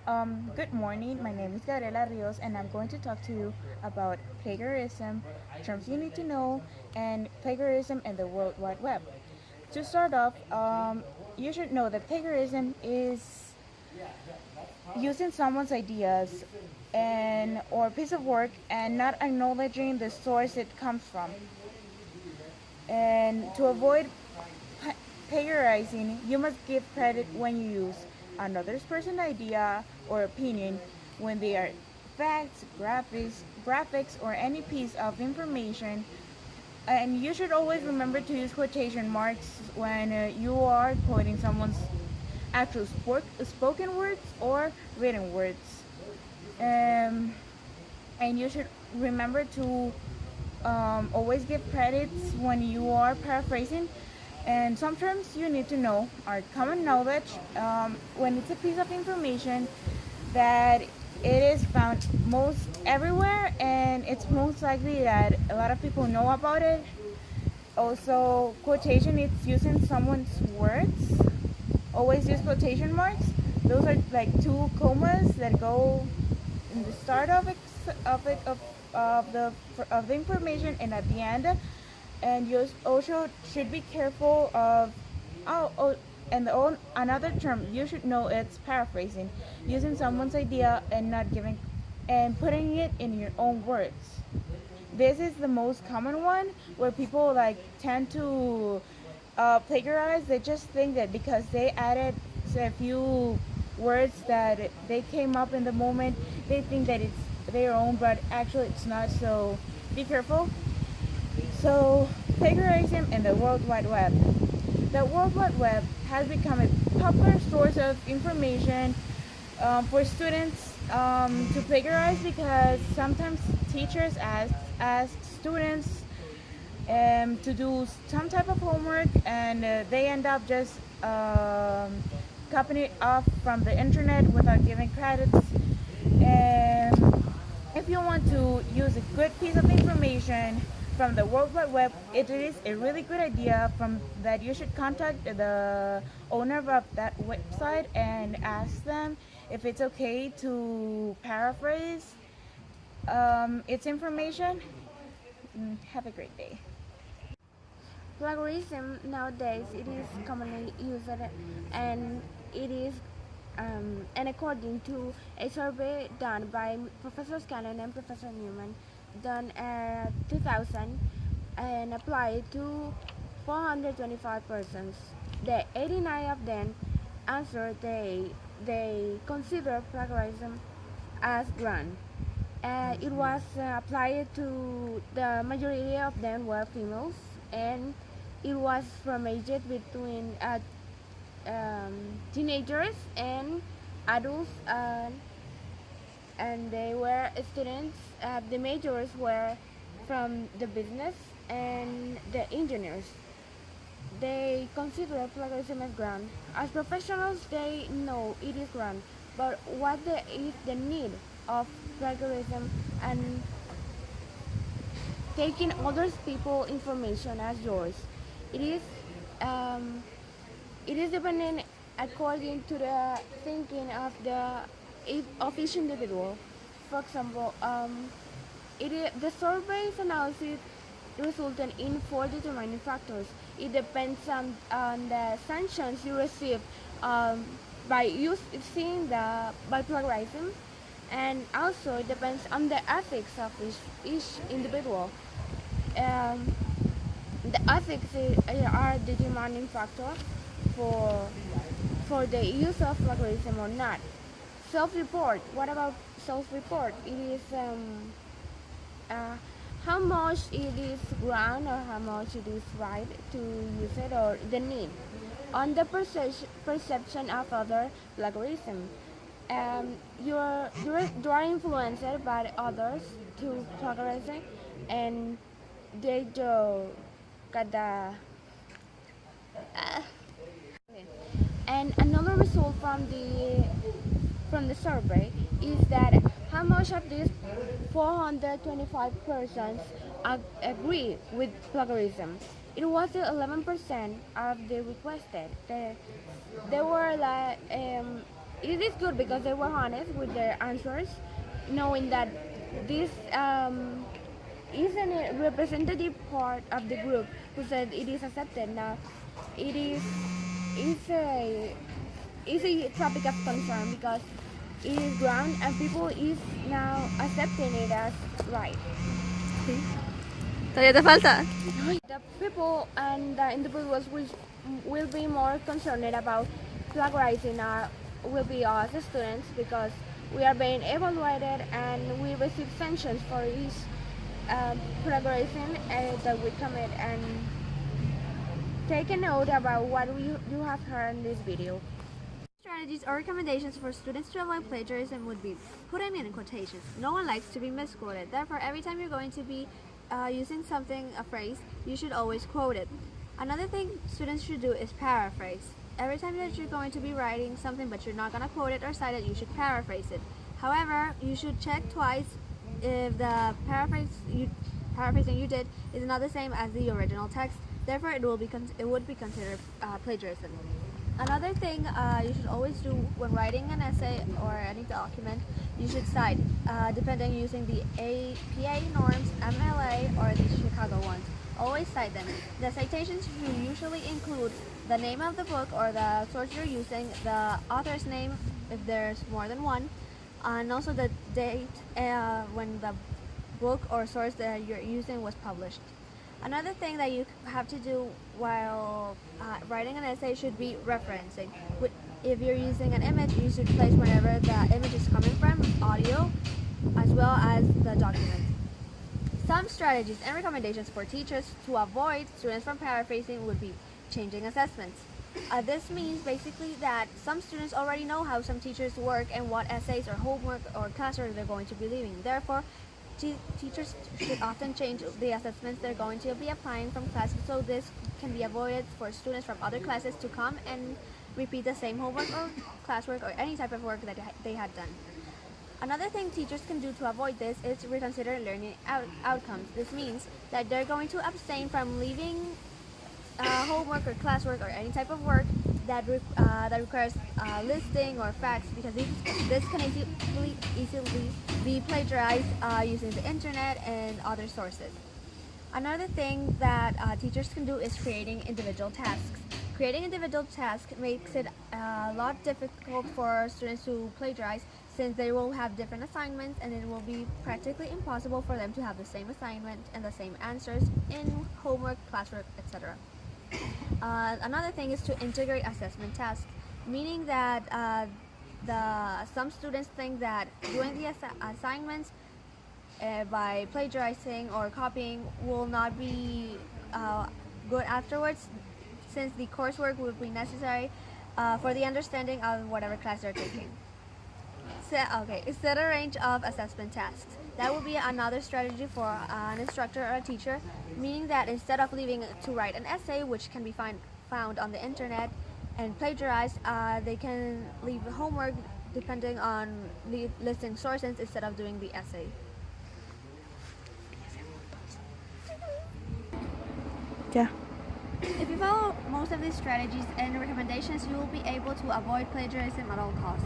Good morning. My name is Gabriela Rios, and I'm going to talk to you about plagiarism, terms you need to know, and plagiarism and the World Wide Web. To start off, you should know that plagiarism is using someone's ideas and or piece of work and not acknowledging the source it comes from. And to avoid plagiarizing, you must give credit when you use another person's idea or opinion when they are facts, graphics, or any piece of information. And you should always remember to use quotation marks when you are quoting someone's actual spoken words or written words. Um, and you should remember to always give credits when you are paraphrasing. And some terms you need to know are common knowledge when it's a piece of information that it is found most everywhere and it's most likely that a lot of people know about it. Also, quotation, it's using someone's words. Always use quotation marks. Those are like two commas that go in the start of the information and at the end. And you also should be careful of another term you should know, it's paraphrasing, using someone's idea and not giving and putting it in your own words. This is the most common one where people like tend to plagiarize. They just think that because they added a few words that they came up in the moment, they think that it's their own, but actually it's not. So be careful. So plagiarism in the World Wide Web. The World Wide Web has become a popular source of information for students to plagiarize because sometimes teachers ask students to do some type of homework and they end up just copying it off from the internet without giving credits. And if you want to use a good piece of information from the World Wide Web, it is a really good idea from that you should contact the owner of that website and ask them if it's okay to paraphrase its information. Have a great day. Plagiarism nowadays it is commonly used and it is and according to a survey done by Professor Scanlon and Professor Newman done at 2000 and applied to 425 persons, the 89 of them answered they consider plagiarism as grand. It was applied to the majority of them were females, and it was from ages between teenagers and adults, and they were students. The majors were from the business and the engineers. They consider plagiarism as grand. As professionals, they know it is grand, but is the need of plagiarism and taking others people information as yours? It is um, it is dependent according to the thinking of of each individual. For example, the survey's analysis resulted in four determining factors. It depends on the sanctions you receive by by plagiarism, and also it depends on the ethics of each individual. Um, the ethics are the determining factor for the use of plagiarism or not. Self-report. What about self-report? It is uh, how much it is wrong or how much it is right to use it or the need. On the perception of other plagiarism, you are influenced by others to plagiarism, and they do got the and another result from the survey is that how much of these 425 persons agree with plagiarism. It was 11% of the requested. There were like it is good because they were honest with their answers, knowing that this isn't a representative part of the group who said it is accepted. Now, it is a topic of concern because it is ground and people is now accepting it as right. Sí. Todavía te falta. The people and the individuals which will be more concerned about plagiarizing will be us, the students, because we are being evaluated and we receive sanctions for each plagiarizing that we commit, and take a note about what you have heard in this video. Strategies or recommendations for students to avoid plagiarism would be putting in quotations. No one likes to be misquoted. Therefore, every time you're going to be using something, a phrase, you should always quote it. Another thing students should do is paraphrase. Every time that you're going to be writing something but you're not going to quote it or cite it, you should paraphrase it. However, you should check twice if the paraphrasing you did is not the same as the original text. Therefore, it would be considered plagiarism. Another thing you should always do when writing an essay or any document, you should cite, depending using the APA norms, MLA, or the Chicago ones. Always cite them. The citations should usually include the name of the book or the source you're using, the author's name if there's more than one, and also the date when the book or source that you're using was published. Another thing that you have to do while writing an essay should be referencing. If you're using an image, you should place wherever the image is coming from, audio, as well as the document. Some strategies and recommendations for teachers to avoid students from paraphrasing would be changing assessments. This means basically that some students already know how some teachers work and what essays or homework or classwork they're going to be leaving. Therefore, teachers should often change the assessments they're going to be applying from classes, so this can be avoided for students from other classes to come and repeat the same homework or classwork or any type of work that they had done. Another thing teachers can do to avoid this is reconsider learning outcomes. This means that they're going to abstain from leaving homework or classwork or any type of work that requires listing or facts, because this can easily be plagiarized using the internet and other sources. Another thing that teachers can do is creating individual tasks. Creating individual tasks makes it a lot difficult for students to plagiarize, since they will have different assignments and it will be practically impossible for them to have the same assignment and the same answers in homework, classwork, etc. Another thing is to integrate assessment tasks, meaning that some students think that doing the assignments by plagiarizing or copying will not be good afterwards, since the coursework will be necessary for the understanding of whatever class they're taking. Set a range of assessment tasks. That would be another strategy for an instructor or a teacher, meaning that instead of leaving to write an essay, which can be found on the internet and plagiarized, they can leave homework depending on listing sources instead of doing the essay. Yeah. If you follow most of these strategies and recommendations, you will be able to avoid plagiarism at all costs.